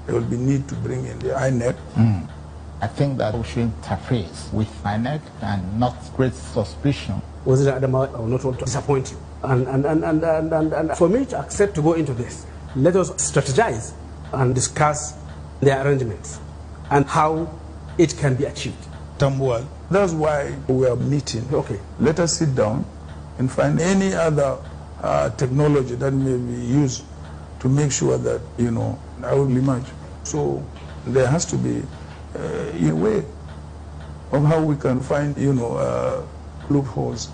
there will be need to bring in the INEC. I think that we should interface with INEC and not create suspicion. Waziri Adamawa, I will not want to disappoint you. And for me to accept to go into this, let us strategize and discuss the arrangements and how it can be achieved. Tambuwal. That's why we are meeting. Okay. Let us sit down and find any other technology that may be used to make sure that, I will emerge. So there has to be a way of how we can find, loopholes.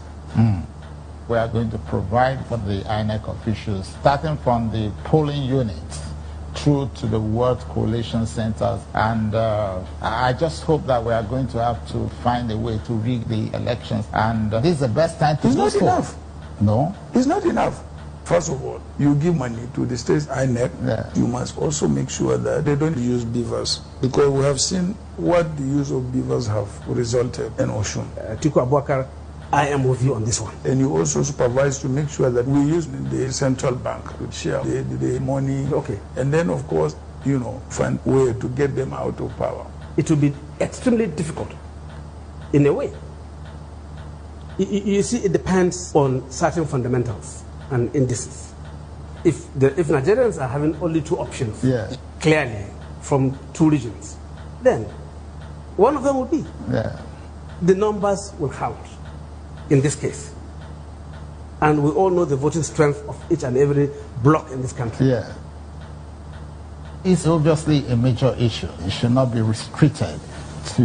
We are going to provide for the INEC officials, starting from the polling units through to the World Coalition Centers. And I just hope that we are going to have to find a way to rig the elections. And this is the best time to do so. It's not enough. No? It's not enough. First of all, you give money to the state INEC. Yeah. You must also make sure that they don't use beavers, because we have seen what the use of beavers have resulted in Osun. Atiku Abubakar, I am with you on this one. And you also supervise to make sure that we use the central bank to share the money. Okay. And then, of course, find a way to get them out of power. It will be extremely difficult, in a way. You see, it depends on certain fundamentals and indices. If Nigerians are having only two options, clearly, from two regions, then one of them will be. The numbers will count in this case. And we all know the voting strength of each and every bloc in this country. It's obviously a major issue. It should not be restricted to...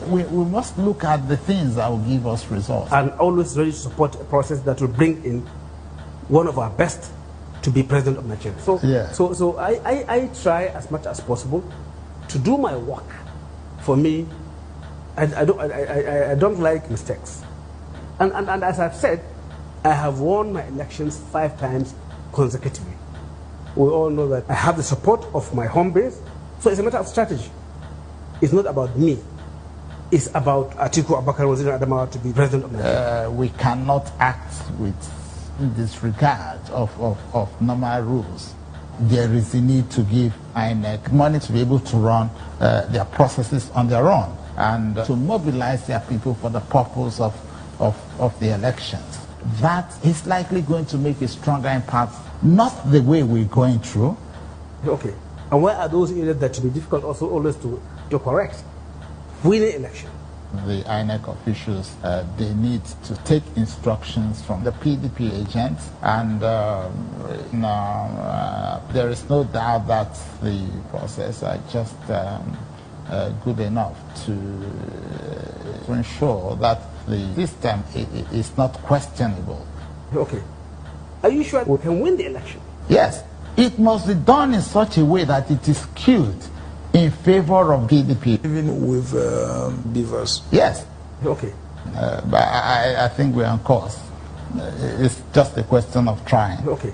we must look at the things that will give us results. And always ready to support a process that will bring in one of our best to be president of Nigeria. So I try as much as possible to do my work. For me, I don't like mistakes. And as I've said, I have won my elections 5 times consecutively. We all know that I have the support of my home base, so it's a matter of strategy. It's not about me. It's about Atiku Abubakar Waziri Adamawa to be president of Nigeria. We cannot act with disregard of normal rules. There is a need to give INEC money to be able to run their processes on their own and to mobilize their people for the purpose of the elections. That is likely going to make a stronger impact, not the way we're going through. Okay. And where are those areas that will be difficult also always to correct? Winning election. The INEC officials, they need to take instructions from the PDP agents, and there is no doubt that the process are just good enough to ensure that the system is not questionable. Okay. Are you sure we can win the election? Yes. It must be done in such a way that it is skewed in favor of PDP. Even with beavers? Yes. Okay. But I think we're on course. It's just a question of trying. Okay.